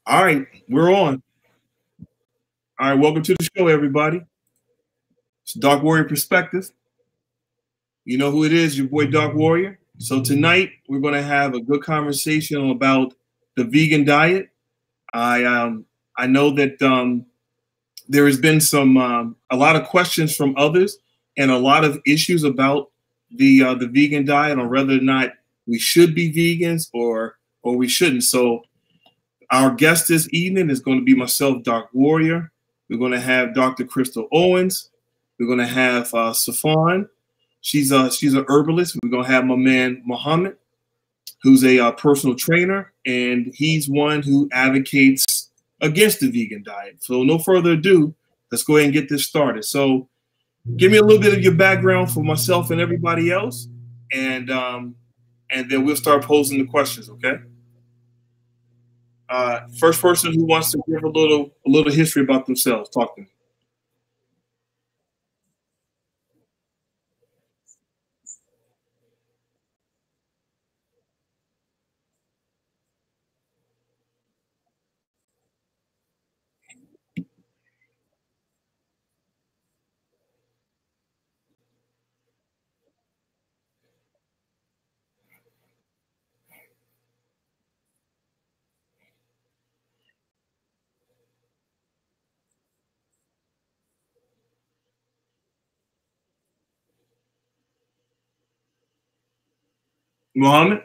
All right, we're on. All right, welcome to the show, everybody. It's Dark Warrior Perspective. You know who it is, your boy Dark Warrior. So tonight we're going to have a good conversation about the vegan diet. I know that there has been some a lot of questions from others and a lot of issues about the vegan diet on whether or not we should be vegans or we shouldn't. So our guest this evening is going to be myself, Dark Warrior. We're going to have Dr. Crystal Owens. We're going to have Safan. She's a herbalist. We're going to have my man Muhammad, who's a personal trainer, and he's one who advocates against the vegan diet. So no further ado, let's go ahead and get this started. So give me a little bit of your background for myself and everybody else, and then we'll start posing the questions. Okay. First person who wants to give a little history about themselves, talk to me. Muhammad.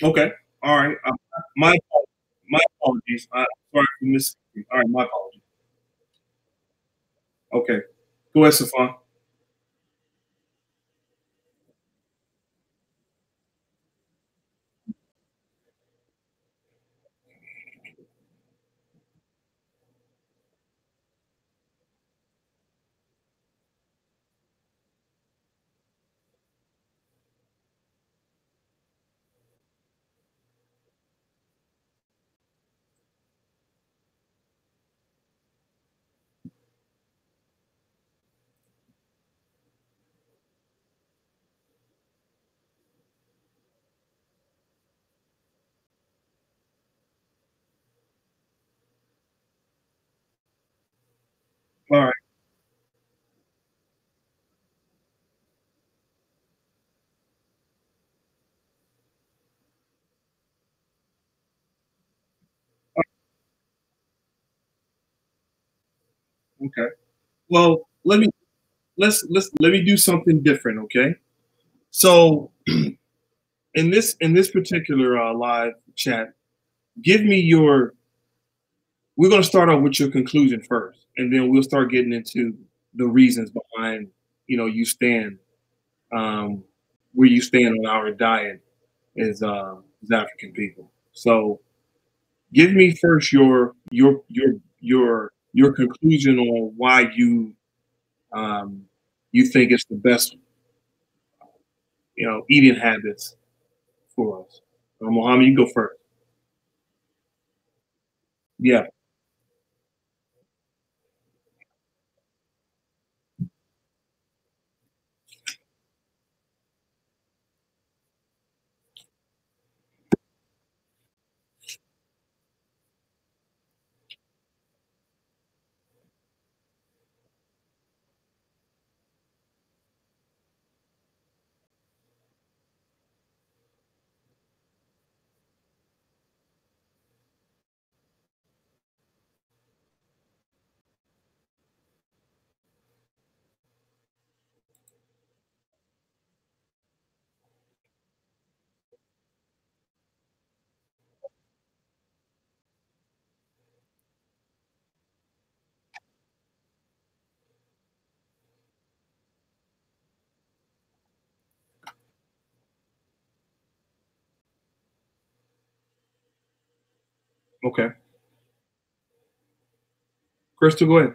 Okay. All right. My my apologies. Sorry for missing. All right. My apologies. Okay. Go ahead, Safan. All right. Okay. Well, let me do something different. Okay. So in this particular live chat, give me your. We're going to start off with your conclusion first, and then we'll start getting into the reasons behind you stand um, where you stand on our diet as African people. So give me first your conclusion on why um, you think it's the best eating habits for us. Mohammed, you go first. Yeah. Okay. Crystal, go ahead.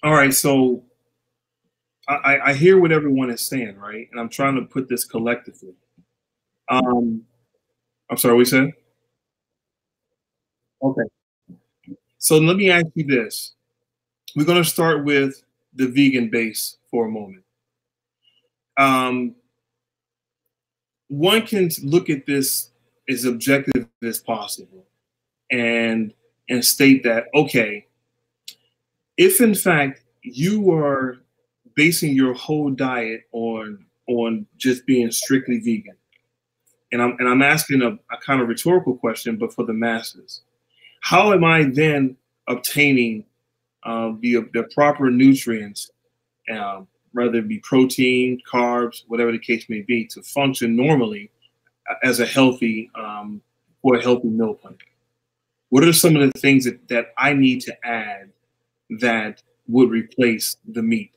All right, so I hear what everyone is saying, right? And I'm trying to put this collectively. Um, I'm sorry, what you said? Okay. So let me ask you this. We're going to start with the vegan base for a moment. Um, One can look at this as objective as possible and state that, okay, if in fact you are basing your whole diet on just being strictly vegan, and I'm asking a kind of rhetorical question, but for the masses, how am I then obtaining the proper nutrients, whether it be protein, carbs, whatever the case may be, to function normally as a healthy for a healthy meal plan? What are some of the things that I need to add that would replace the meat?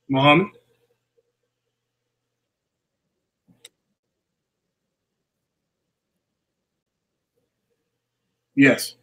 Mohammed? Yes.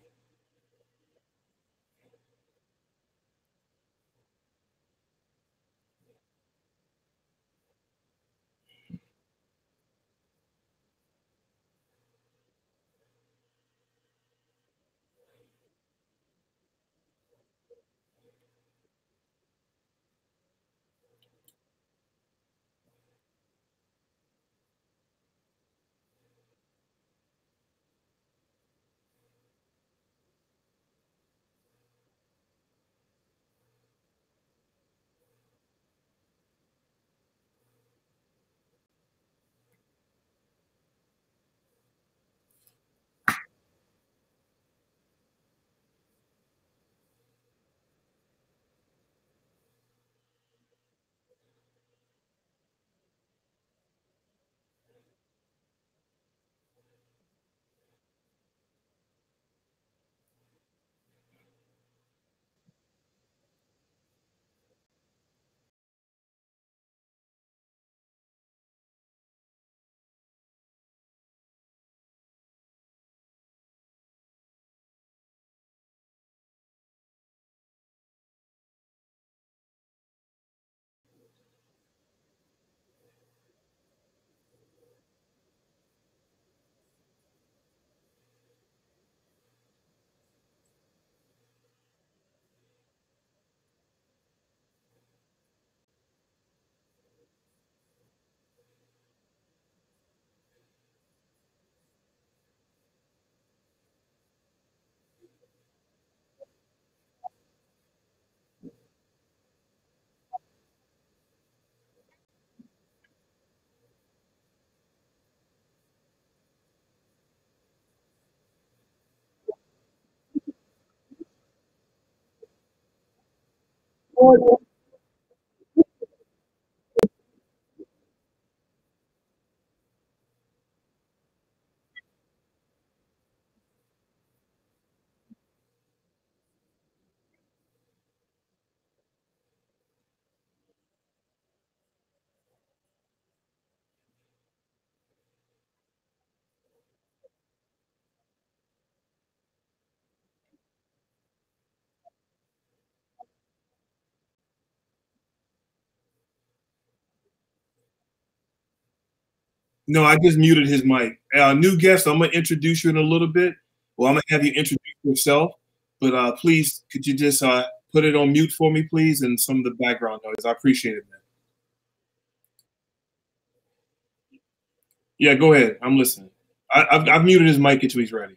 No, I just muted his mic. New guest, I'm gonna introduce you in a little bit. Well, I'm gonna have you introduce yourself, but please, could you just put it on mute for me, please, and some of the background noise. I appreciate it, man. Yeah, go ahead. I'm listening. I've muted his mic until he's ready.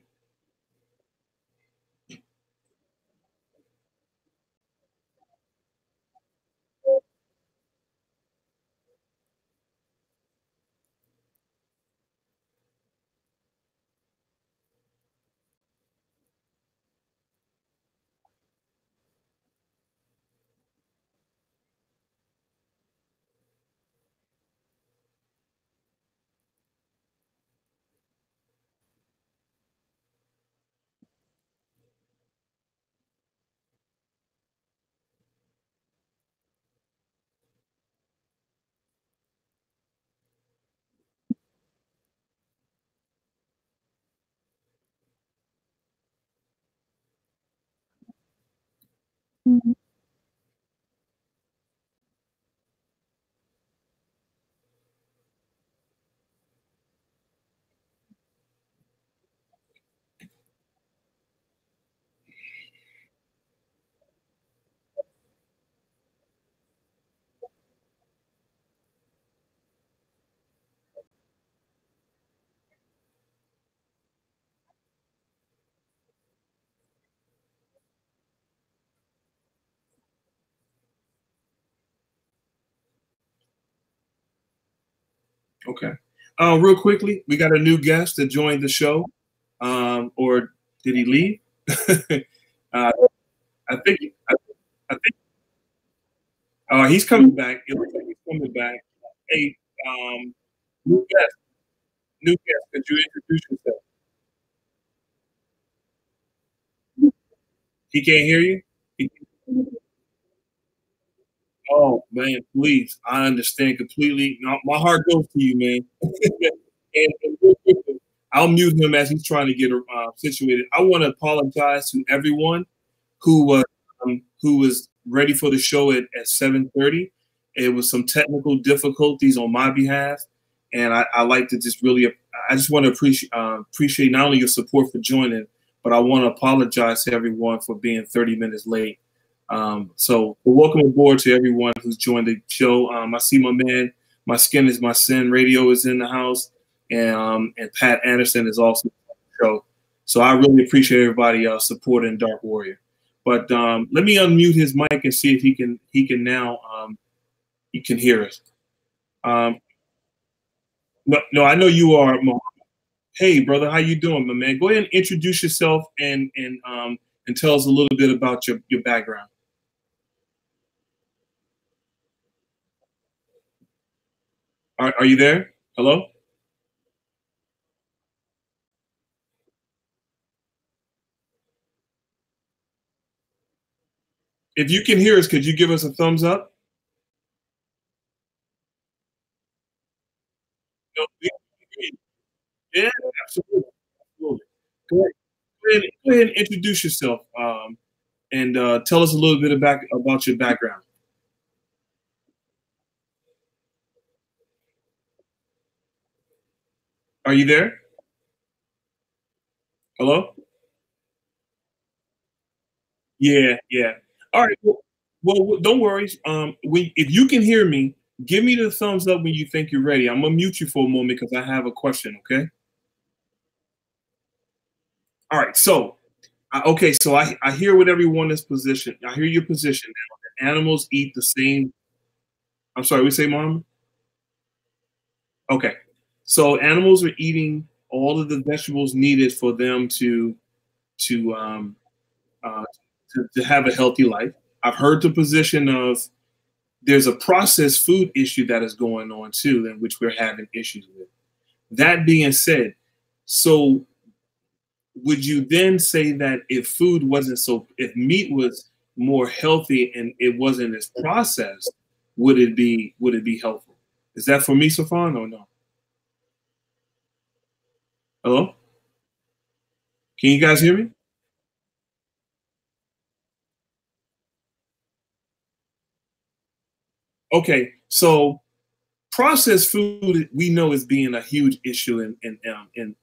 Okay. Real quickly, we got a new guest that joined the show. Or did he leave? uh, I think. I think. He's coming back. It looks like he's coming back. Hey, new guest. New guest. Could you introduce yourself? He can't hear you. He, oh man, please. I understand completely. My heart goes to you, man. and real quickly, I'll mute him as he's trying to get situated. I want to apologize to everyone who was ready for the show at 7:30. It was some technical difficulties on my behalf, and I like to just really I just want to appreciate not only your support for joining, but I want to apologize to everyone for being 30 minutes late. So welcome aboard to everyone who's joined the show. I see my man, My Skin Is My Sin Radio is in the house, and Pat Anderson is also on the show. So I really appreciate everybody supporting Dark Warrior. But let me unmute his mic and see if he can now he can hear us. No, I know you are. Hey, brother, how you doing, my man? Go ahead and introduce yourself and tell us a little bit about your background. Are you there? Hello? If you can hear us, could you give us a thumbs up? No, yeah, absolutely. Absolutely. Go ahead and introduce yourself and tell us a little bit about your background. Are you there? Hello? Yeah, yeah. All right. Well, don't worry. If you can hear me, give me the thumbs up when you think you're ready. I'm gonna mute you for a moment because I have a question. Okay. All right. So, okay. So I hear what everyone is position. I hear your position now. That animals eat the same. I'm sorry. We say, Mom. Okay. So animals are eating all of the vegetables needed for them to to um, uh, to have a healthy life. I've heard the position of there's a processed food issue that is going on too, in which we're having issues with. That being said, so would you then say that if meat was more healthy and it wasn't as processed, would it be helpful? Is that for me, Safan, or no? Hello? Can you guys hear me? Okay, so processed food we know is being a huge issue in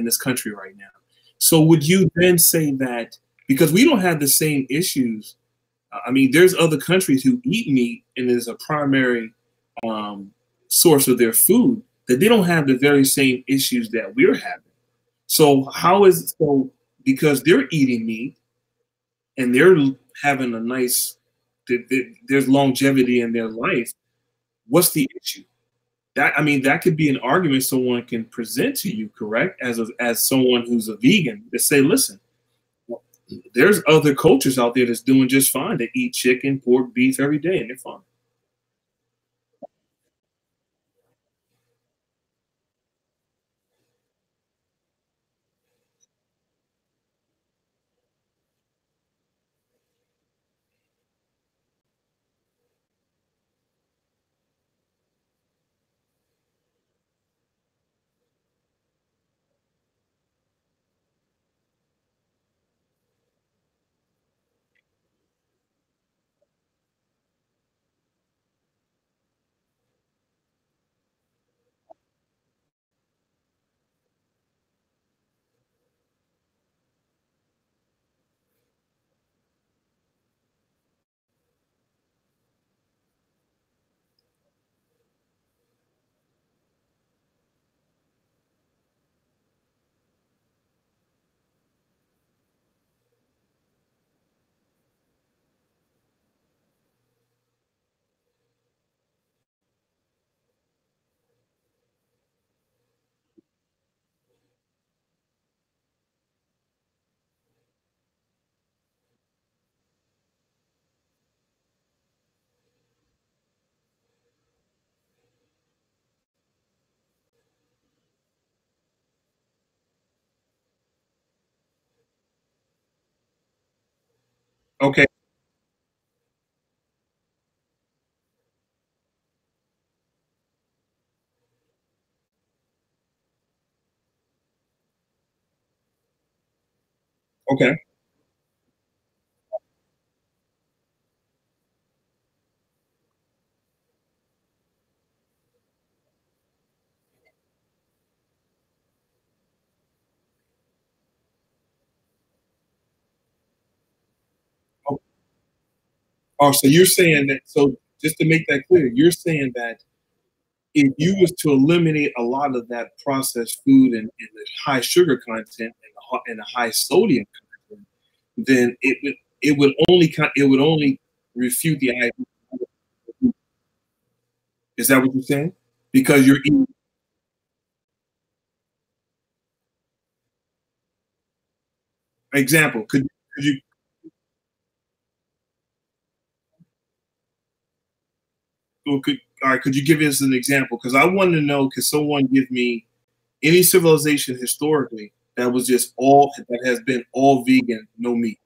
this country right now. So would you then say that because we don't have the same issues? I mean, there's other countries who eat meat and it is a primary um, source of their food that they don't have the very same issues that we're having. So how is it so because they're eating meat and they're having a nice there's longevity in their life, what's the issue? That I mean, that could be an argument someone can present to you, correct? As someone who's a vegan, to say, listen, there's other cultures out there that's doing just fine. They eat chicken, pork, beef every day, and they're fine. Okay, okay, oh, oh, so you're saying that. So just to make that clear, you're saying that if you was to eliminate a lot of that processed food and the high sugar content and the high sodium content, then it would only refute the idea. Is that what you're saying? Because you're eating. Example, could you all right? Could you give us an example? Because I want to know. Could someone give me any civilization historically that was just all that has been all vegan, no meat?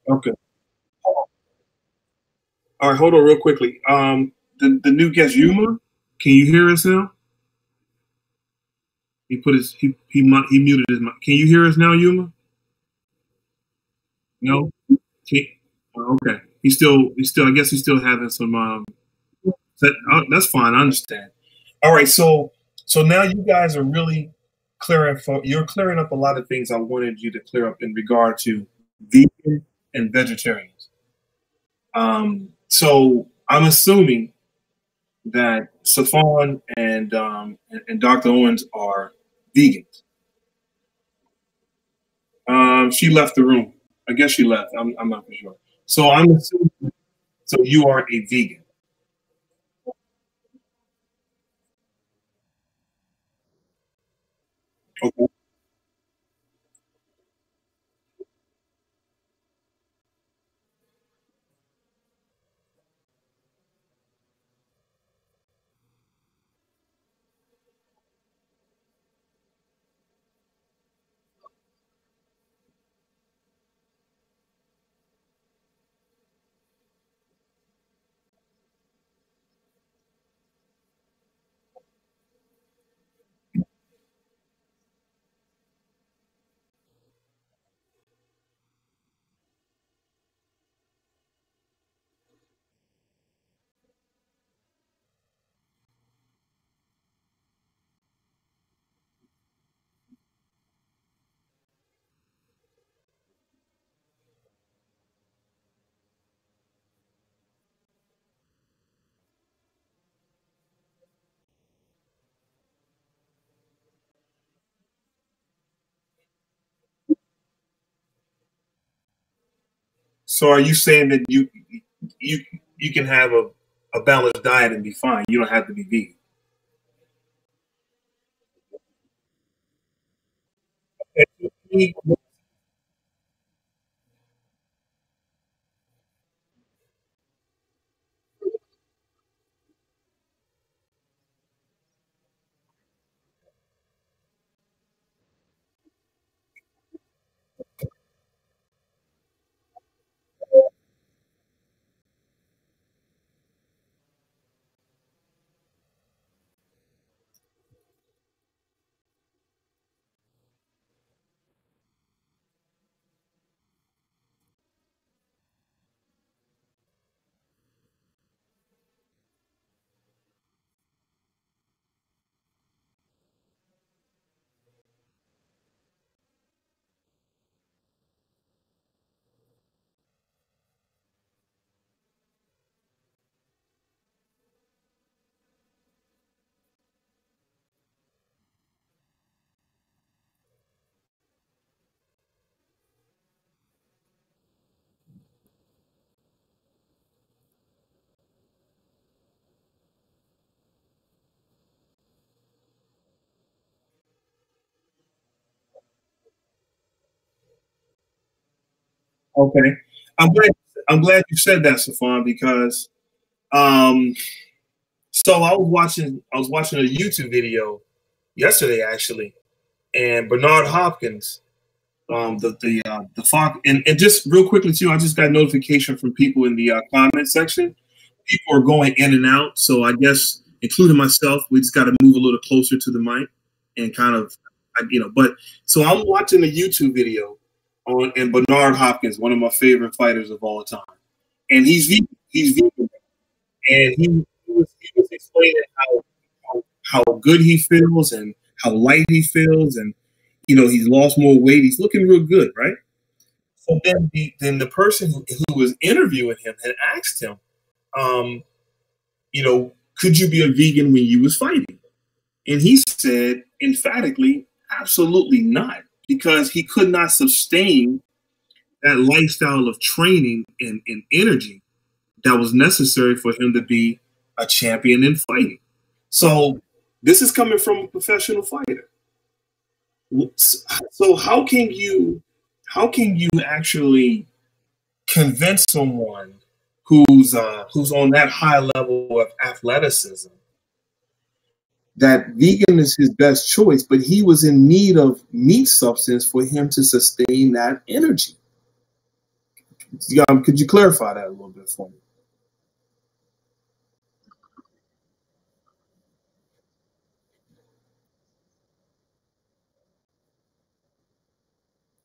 Okay. All right, hold on real quickly. The new guest Yuma, can you hear us now? He put his he muted his mic. Can you hear us now, Yuma? No. Can, okay. He's still. I guess he's still having some. That's fine. I understand. All right. So now you guys are really you're clearing up a lot of things I wanted you to clear up in regard to vegan and vegetarians. So I'm assuming that Safon and Dr. Owens are vegans. She left the room. I guess she left. I'm not for sure. So I'm assuming. So you are a vegan. Okay. So are you saying that you you can have a balanced diet and be fine? You don't have to be vegan. Okay. I'm glad I'm glad you said that, Safan, because um so I was watching a YouTube video yesterday actually, and Bernard Hopkins, the Fox, and just real quickly too, I just got notification from people in the comment section. People are going in and out, so I guess including myself, we just got to move a little closer to the mic and kind of, But so I'm watching a YouTube video on and Bernard Hopkins, one of my favorite fighters of all time, and he's vegan. He's vegan, and he was explaining how good he feels and how light he feels, and he's lost more weight. He's looking real good, right? So then the person who was interviewing him had asked him, um, could you be a vegan when you was fighting? And he said emphatically, absolutely not, because he could not sustain that lifestyle of training and energy that was necessary for him to be a champion in fighting. So this is coming from a professional fighter. So how can you actually convince someone who's on that high level of athleticism that vegan is his best choice, but he was in need of meat substance for him to sustain that energy? Could you clarify that a little bit for me?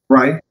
Right.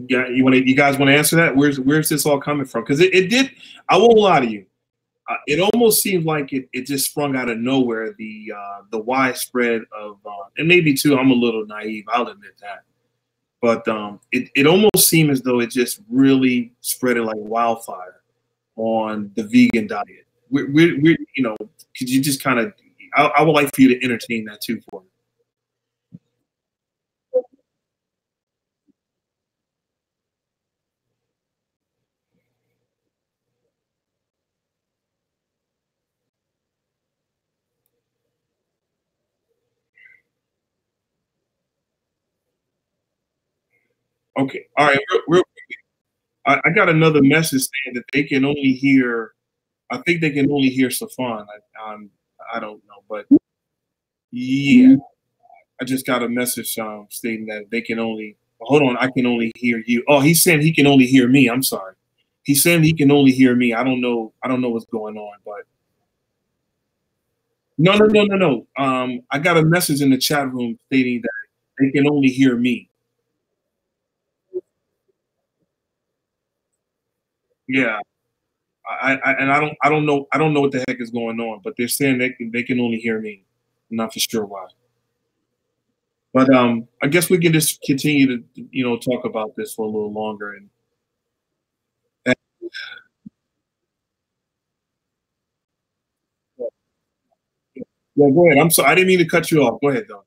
Yeah, you guys want to answer that? Where's this all coming from? Because it did. I won't lie to you. It almost seemed like it just sprung out of nowhere. The widespread of and maybe too. I'm a little naive. I'll admit that. But it almost seemed as though it just really spread it like wildfire on the vegan diet. Could you just kind of? I would like for you to entertain that too for me. Okay. All right. I got another message saying that they can only hear. I think they can only hear Safan. I don't know, but yeah, I just got a message stating that they can only. Hold on, I can only hear you. Oh, he's saying he can only hear me. I'm sorry. He's saying he can only hear me. I don't know. I don't know what's going on, but no, no, no, no, no. I got a message in the chat room stating that they can only hear me. Yeah, and I don't know what the heck is going on, but they're saying they can only hear me. I'm not for sure why. But I guess we can just continue to talk about this for a little longer. And yeah, go ahead. I'm sorry. I didn't mean to cut you off. Go ahead, though.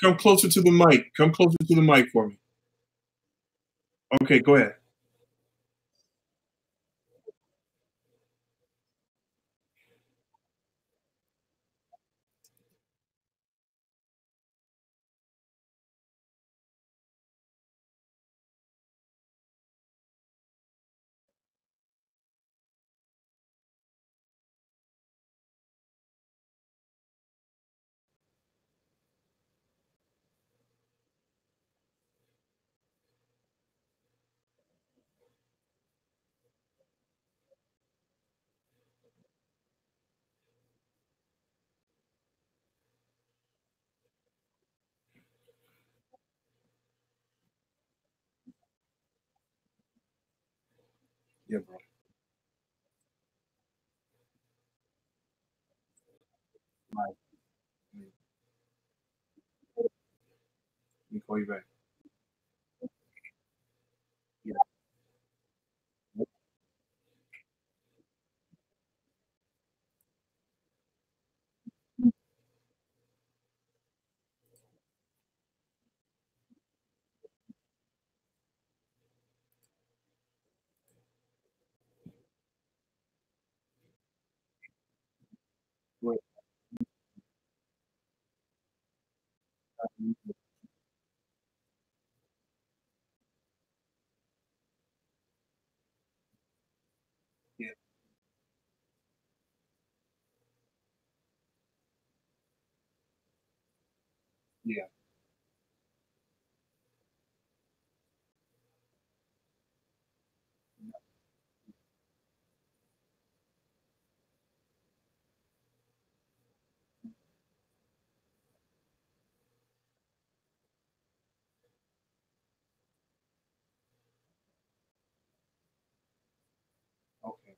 Come closer to the mic. Come closer to the mic for me. Okay, go ahead. Yeah, bro. Right. Let me call you back. Yeah. Wait. Yeah. Yeah. Okay.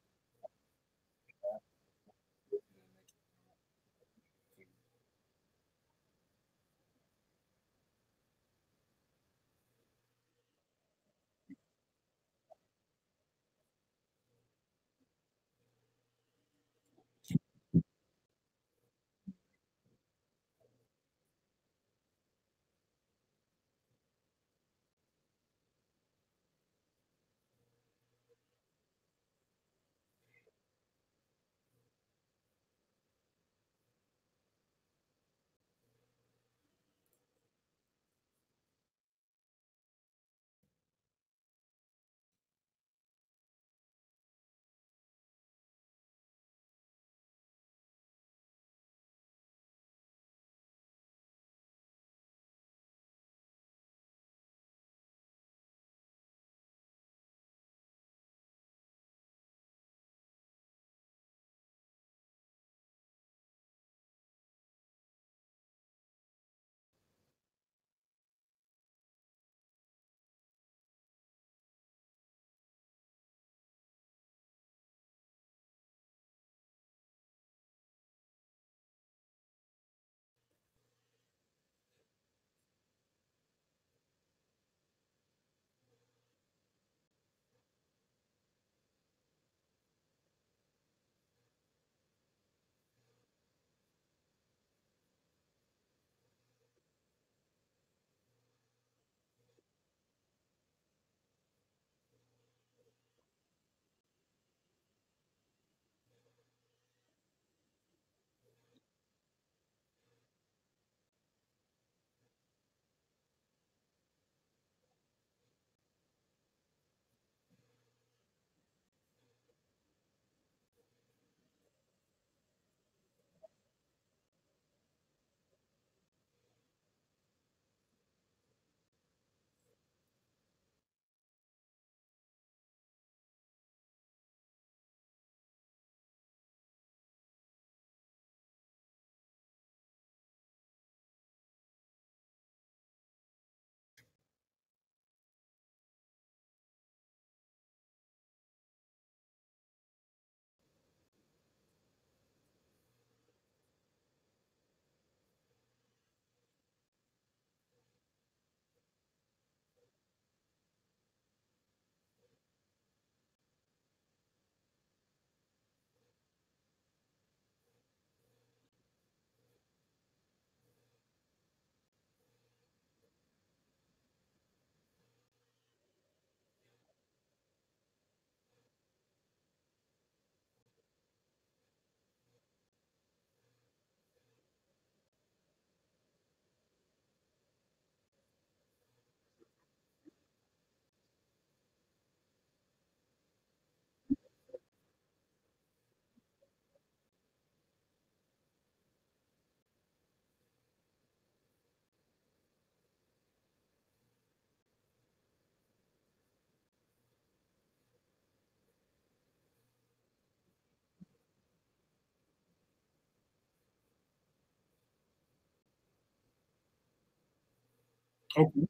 Okay.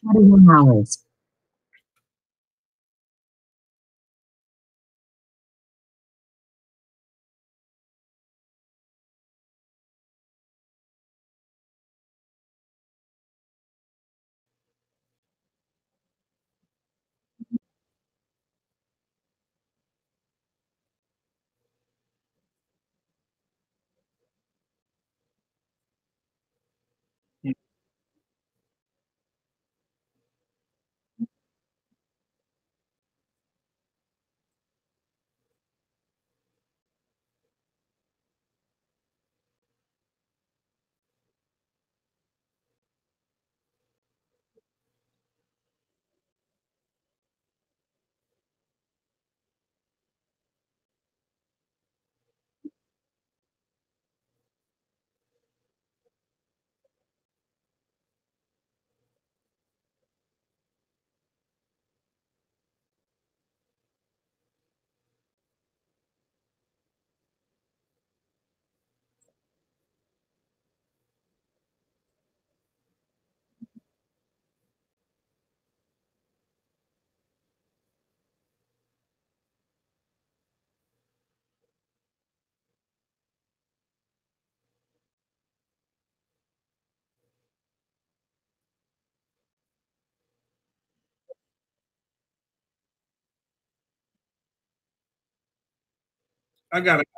$21. I got it.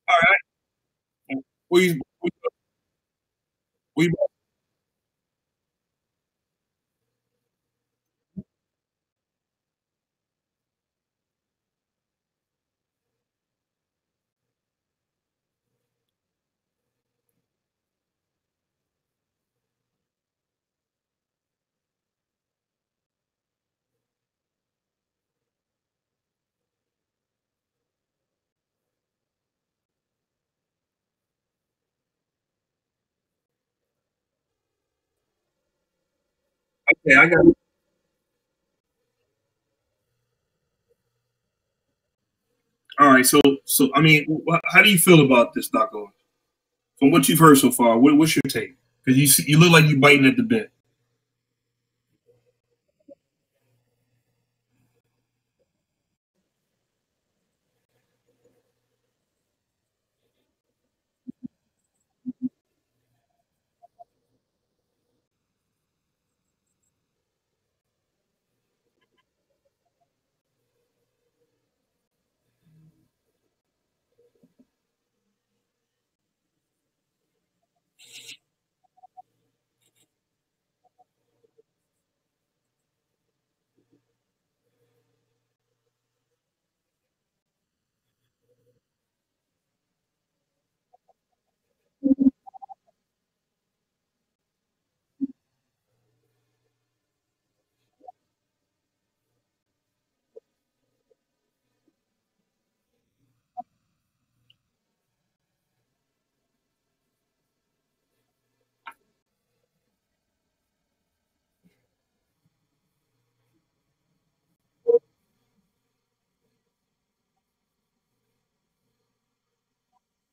All right. We okay. I got it. All right. So I mean, how do you feel about this, Doctor? From what you've heard so far, what's your take? Because you look like you're biting at the bit.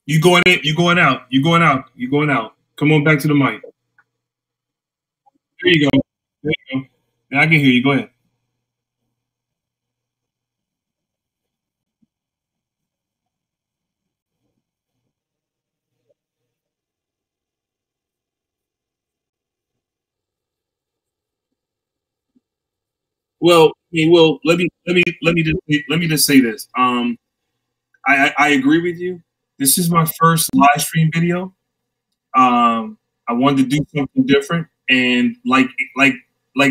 You going in, you going out, you going out, you going out. Come on back to the mic. There you go. There you go. Now I can hear you. Go ahead. Well, let me just say this. I agree with you. This is my first live stream video. I wanted to do something different, and like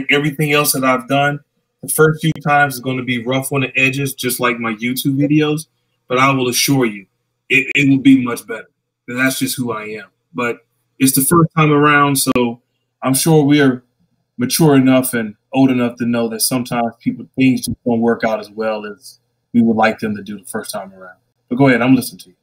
everything else that I've done, the first few times is going to be rough on the edges, just like my YouTube videos. But I will assure you, it will be much better. And that's just who I am. But it's the first time around, so I'm sure we are mature enough and old enough to know that sometimes things just don't work out as well as we would like them to do the first time around. But go ahead, I'm listening to you.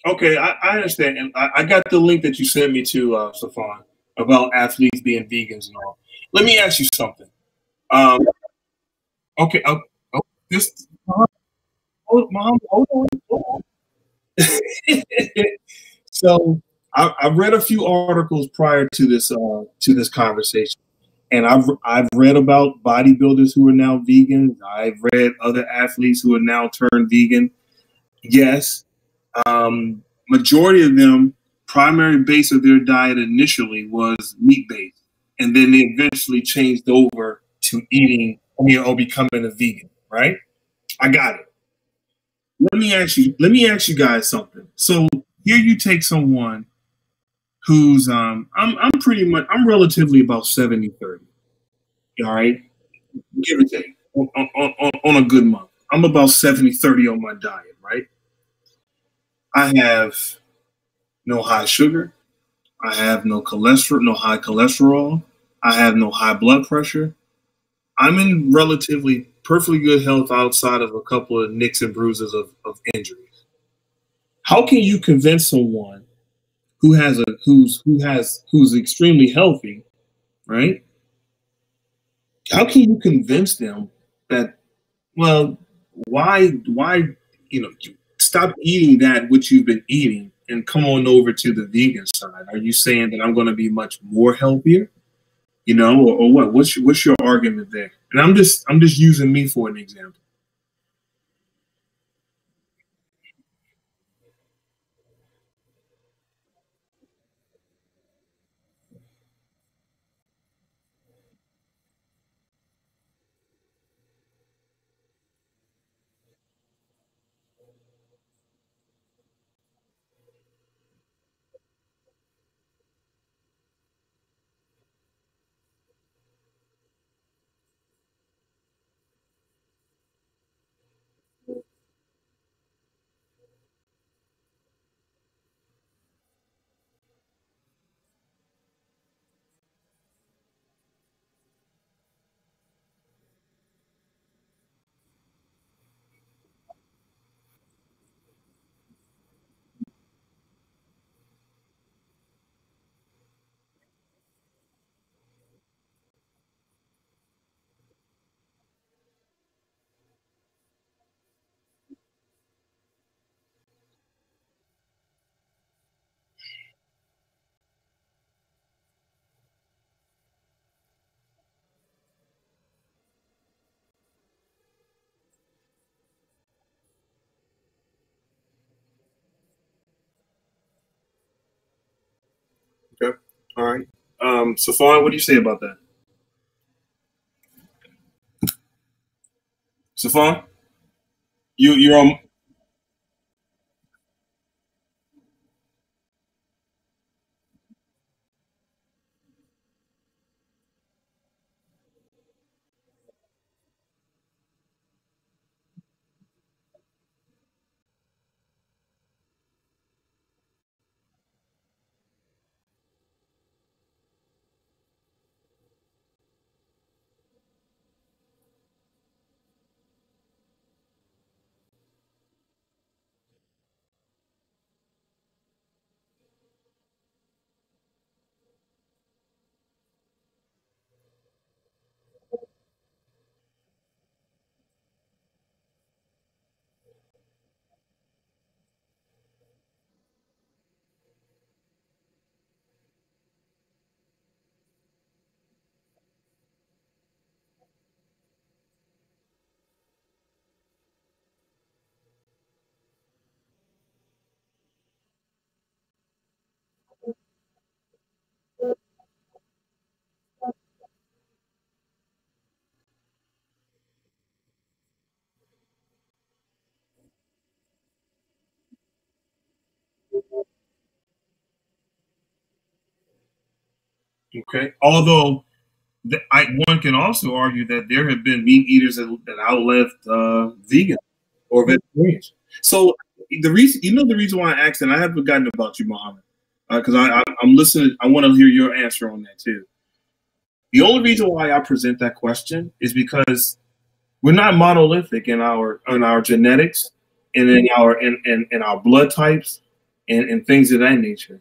Okay, I understand, and I got the link that you sent me to Stefan about athletes being vegans and all. Let me ask you something. Um, okay, this Mom, hold on. So I read a few articles prior to this conversation, and I've read about bodybuilders who are now vegans. I've read other athletes who are now turned vegan. Yes, majority of them, primary base of their diet initially was meat based, and then they eventually changed over to eating or becoming a vegan. Right? I got it. Let me ask you guys something. So here you take someone who's I'm pretty much I'm relatively about 70-30. All right, give or take on a good month. I'm about 70-30 on my diet. Right? I have no high sugar. I have no cholesterol, no high cholesterol. I have no high blood pressure. I'm in relatively perfectly good health outside of a couple of nicks and bruises of injuries. How can you convince someone who's extremely healthy, right? How can you convince them that, well, why stop eating that which you've been eating and come on over to the vegan side? Are you saying that I'm going to be much more healthier? You know, or what? What's your argument there? And I'm just using me for an example. Okay. All right. Safan, what do you say about that? Safan, you're on. Okay. Although one can also argue that there have been meat eaters that outlived vegan or vegetarians. So the reason why I asked, and I have forgotten about you, Muhammad, because I'm listening. I want to hear your answer on that too. The only reason why I present that question is because we're not monolithic in our genetics and in our blood types and things of that nature.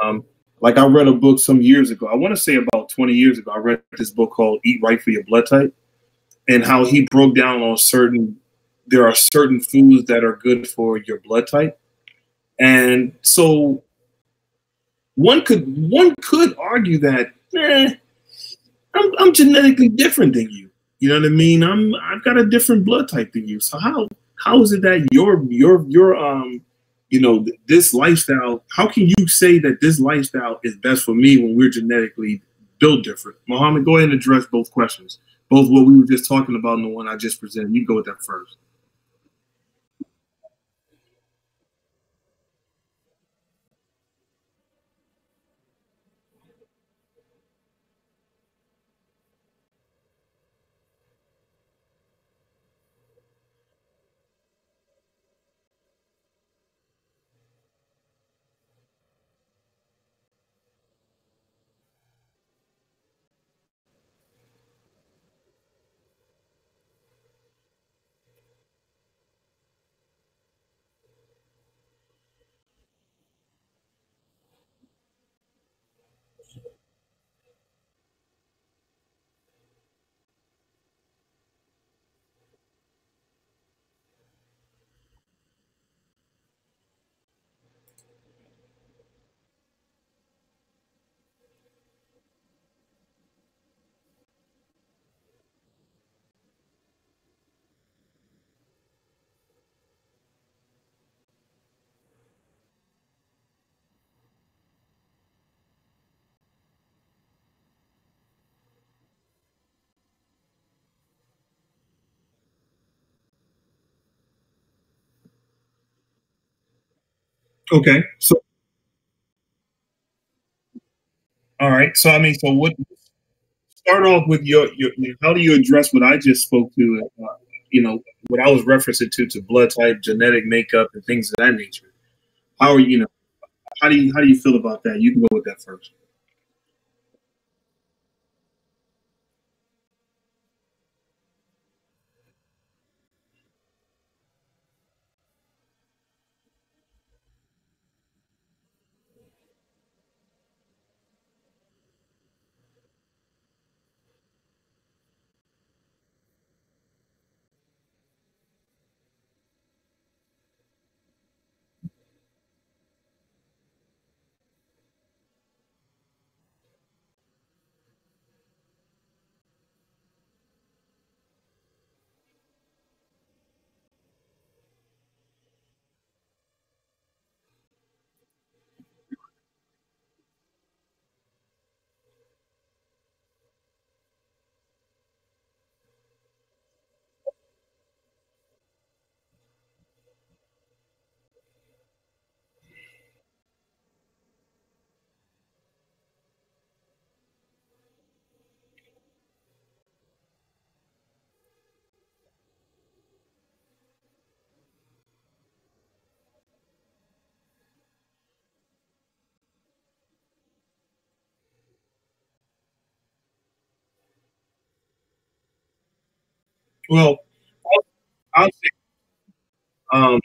Um, like I read a book some years ago. I want to say about 20 years ago. I read this book called Eat Right for Your Blood Type, and how he broke down on there are certain foods that are good for your blood type. And so one could argue that I'm genetically different than you. You know what I mean? I've got a different blood type than you. So how is it that this lifestyle? How can you say that this lifestyle is best for me when we're genetically built different? Mohammed, go ahead and address both questions, both what we were just talking about and the one I just presented. You go with that first. Okay. So, all right. So, I mean, so what? Start off with your how do you address what I just spoke to? What I was referencing to blood type, genetic makeup, and things of that nature. How are how do you feel about that? You can go with that first. Well, I'll say, um,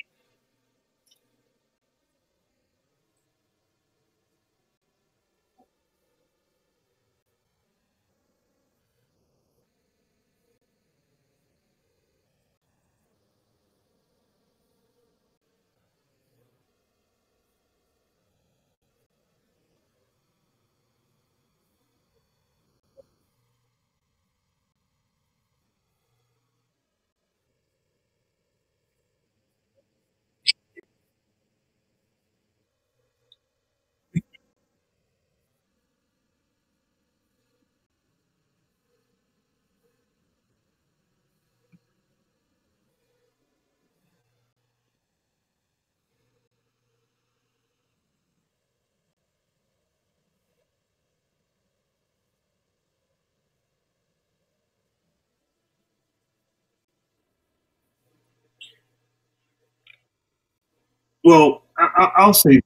well, I'll say,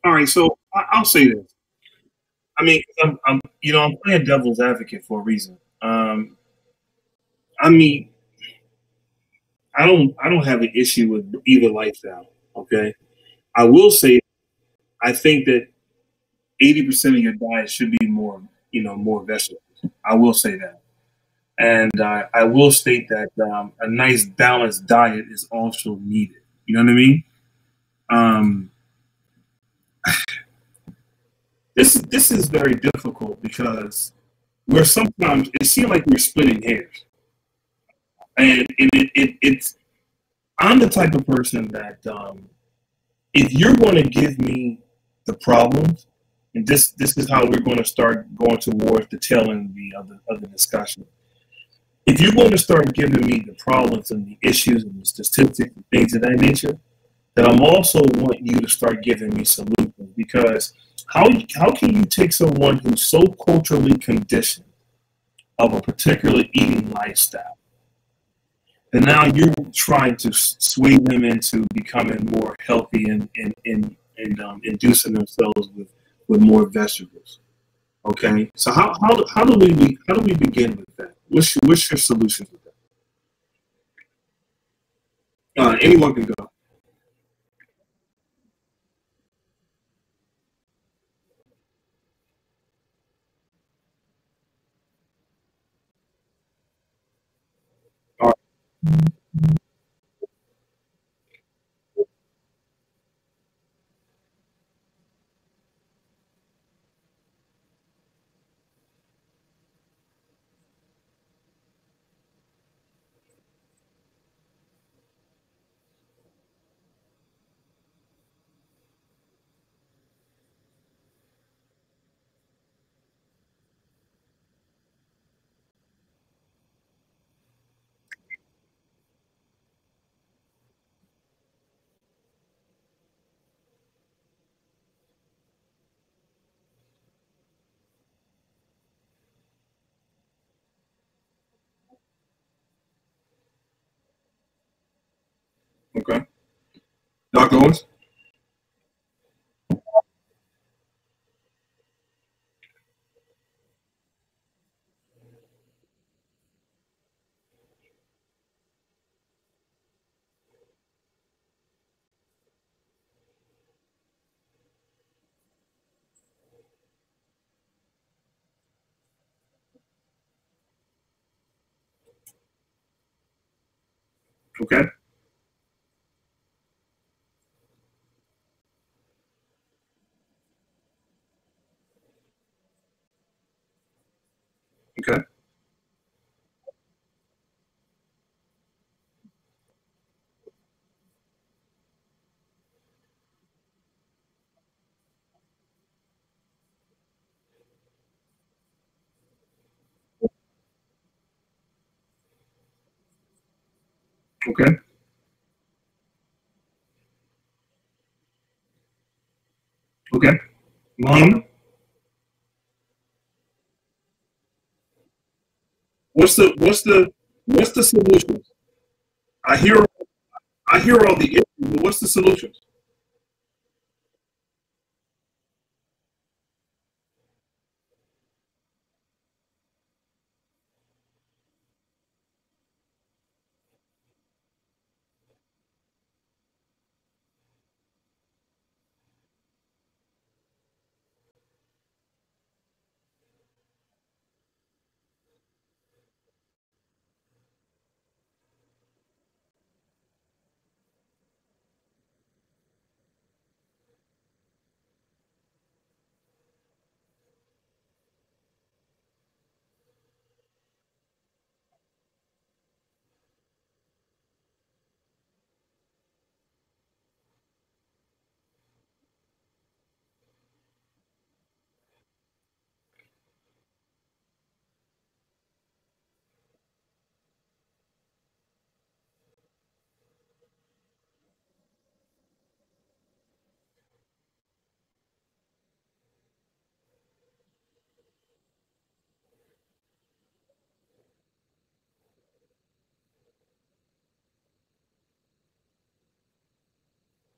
all right. So I'll say this. I mean, I'm playing devil's advocate for a reason. I mean, I don't have an issue with either lifestyle. Okay, I will say I think that 80% of your diet should be more vegetables. I will say that. And I will state that a nice balanced diet is also needed. You know what I mean? Um, this is very difficult because we're sometimes it seems like we're splitting hairs, and it's I'm the type of person that if you're going to give me the problems, and this is how we're going to start going towards the tail end of the discussion. If you're going to start giving me the problems and the issues and the statistics and things of that nature, then I'm also want you to start giving me solutions because how can you take someone who's so culturally conditioned of a particular eating lifestyle and now you're trying to sway them into becoming more healthy and inducing themselves with more vegetables. Okay, so how do we begin with that? What's your solution with that? Anyone can go. Okay. Dr. Owens? Okay. Okay. Okay. Okay. Mom, what's the solution? I hear I hear all the issues, but what's the solution?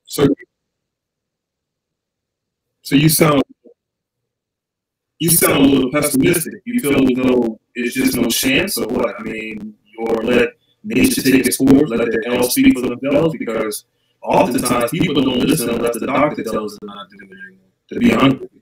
So so you sound a little pessimistic. You feel as though it's just no chance, or what? I mean, or let nature take its course, let the health speak for themselves, because oftentimes people don't listen unless the doctor tells them not to do it anymore. To be honest with you.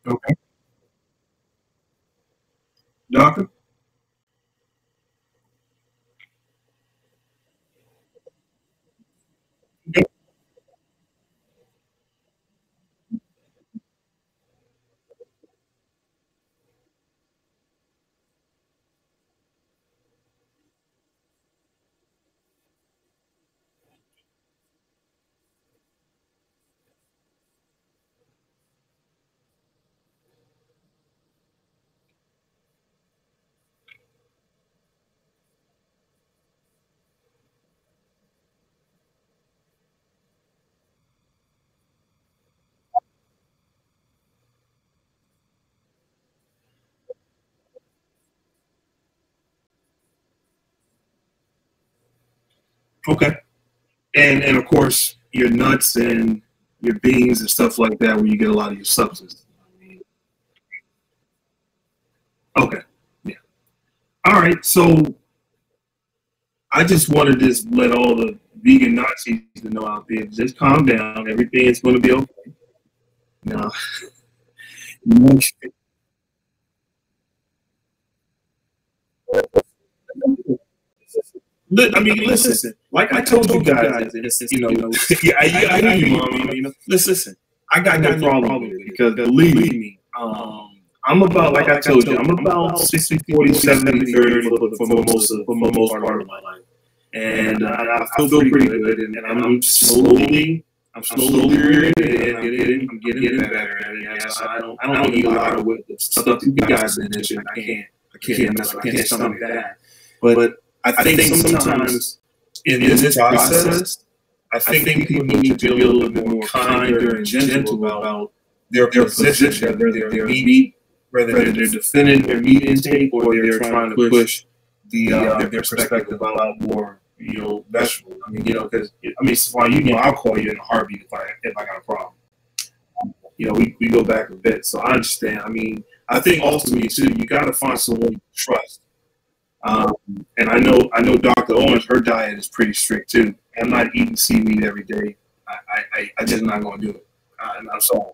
Okay. Doctor? Okay. And of course your nuts and your beans and stuff like that where you get a lot of your substance. Okay. Yeah. All right. So I just wanted to just let all the vegan Nazis to know out there, just calm down. Everything is going to be okay. Now, I mean, listen. Like I told you guys, yeah, I hear you, mom. Listen. I got no problem with it because believe me, I'm about like I told you, I'm about 60, 40, 70, 30 for most part of my life, and I feel pretty good, and I'm slowly I'm getting better at it. Yes, I don't eat a lot of the stuff that you guys mentioned. I can't stomach that, but I think sometimes in this process, I think people need to be a little bit more kinder and gentle about their position, whether they're defending their meat intake or they're trying to push their perspective about more, vegetables. I mean, because why I'll call you in a heartbeat if I got a problem. We go back a bit, so I understand. I mean, I think ultimately too, you got to find someone you trust. Um, and I know Dr. Owens, her diet is pretty strict too. I'm not eating seaweed every day. I just not going to do it. I'm sorry.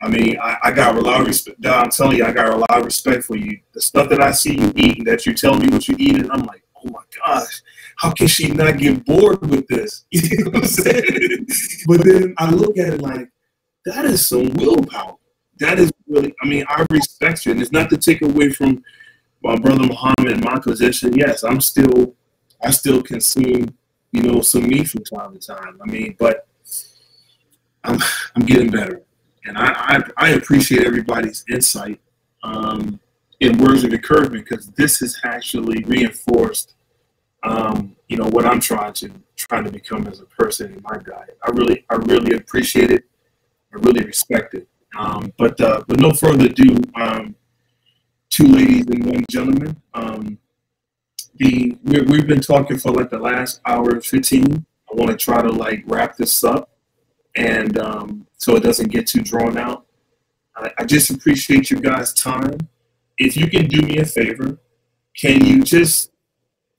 I mean, I got a lot of respect. I'm telling you, I got a lot of respect for you. The stuff that I see you eating, that you tell me what you eat, and I'm like, oh my gosh, how can she not get bored with this? You know what I'm saying? But then I look at it like, that is some willpower. That is really, I mean, I respect you. And it's not to take away from my brother Muhammad in my position. Yes, I still consume, some meat from time to time. I mean, but I'm getting better. And I appreciate everybody's insight in words of encouragement because this has actually reinforced, what I'm trying to become as a person in my diet. I really appreciate it. I really respect it. But no further ado, two ladies and one gentleman. We've been talking for like the last hour and 15. I want to try to like wrap this up and so it doesn't get too drawn out. I just appreciate you guys' time. If you can do me a favor, can you just?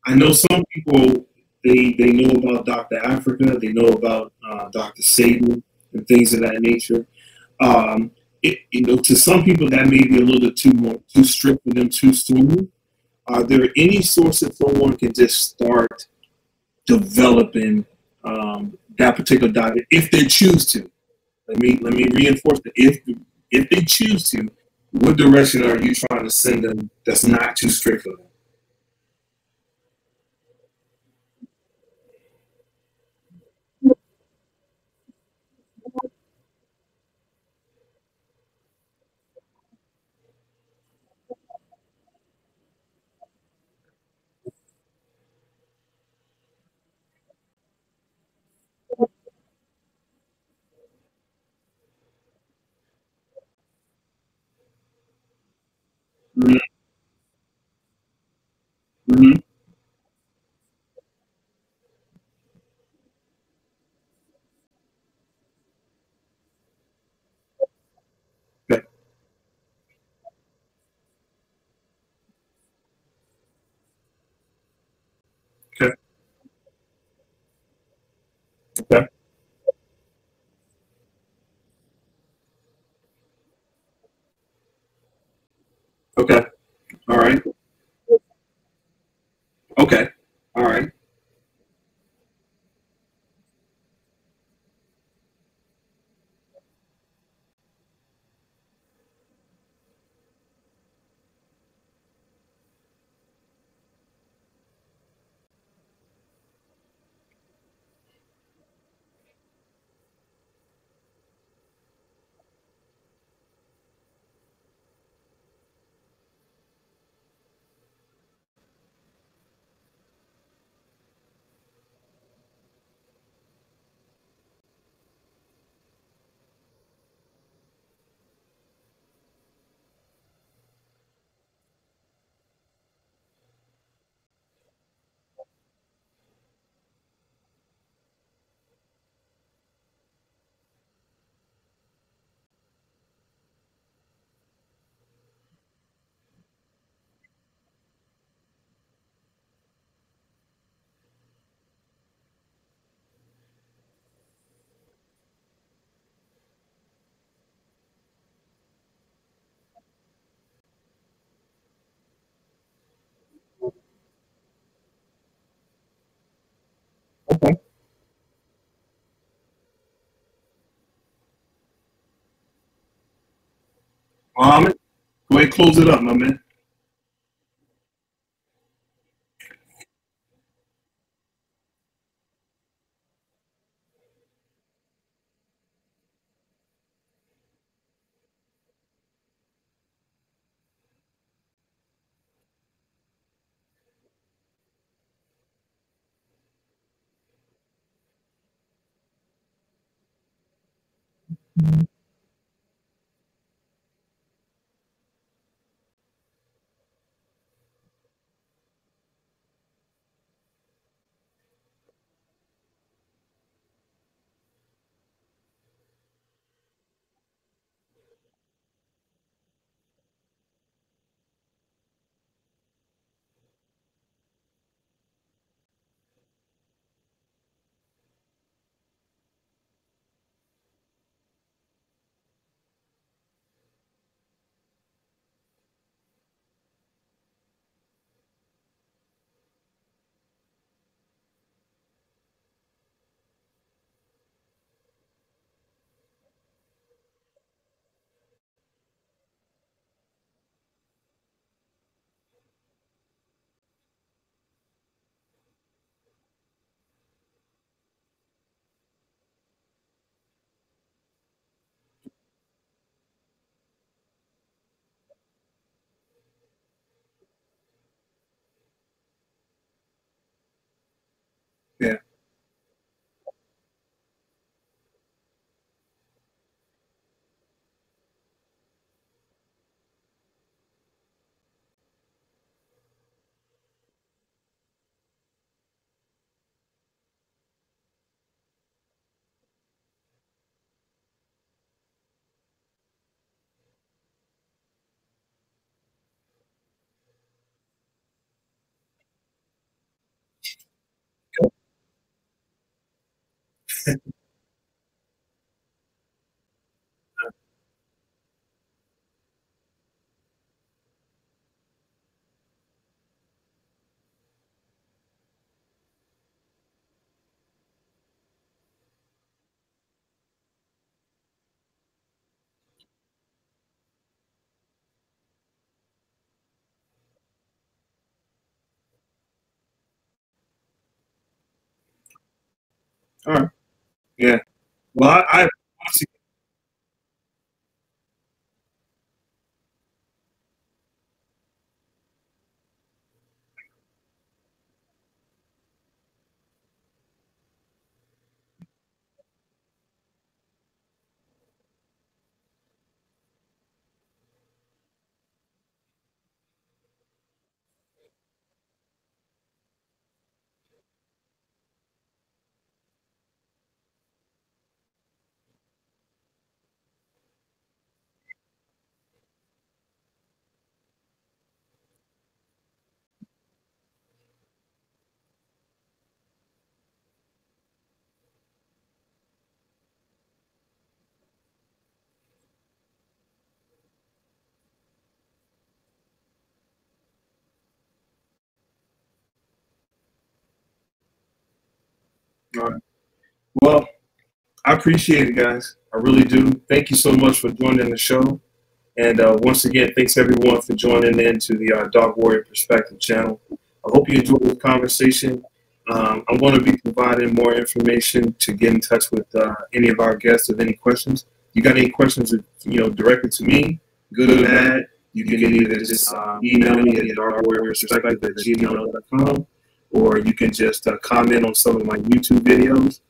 I know some people they know about Dr. Africa, they know about Dr. Satan and things of that nature. To some people that may be a little bit too strict for them too soon. Are there any sources someone can just start developing that particular diet if they choose to? Let me reinforce that if they choose to, what direction are you trying to send them that's not too strict for them? Mm-hmm. Mm-hmm. Okay. Okay. Okay. Okay. All right. Okay. All right. Okay. Mohammed, go ahead, close it up, my man. Yeah. All right. Yeah. Well, I All right. Well, I appreciate it, guys. I really do. Thank you so much for joining the show. And once again, thanks everyone for joining in to the Dark Warrior Perspective channel. I hope you enjoyed this conversation. I'm going to be providing more information to get in touch with any of our guests with any questions. You got any questions, directed to me, good or bad, you can either just email me at darkwarriorperspective@gmail.com, or you can just comment on some of my YouTube videos.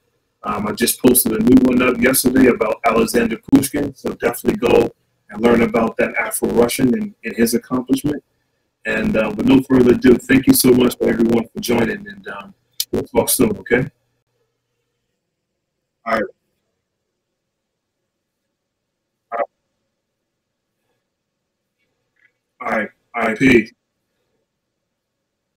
I just posted a new one up yesterday about Alexander Pushkin, so definitely go and learn about that Afro-Russian and his accomplishment. And with no further ado, thank you so much for everyone for joining, and we'll talk soon, okay? All right. All right. All right. Peace.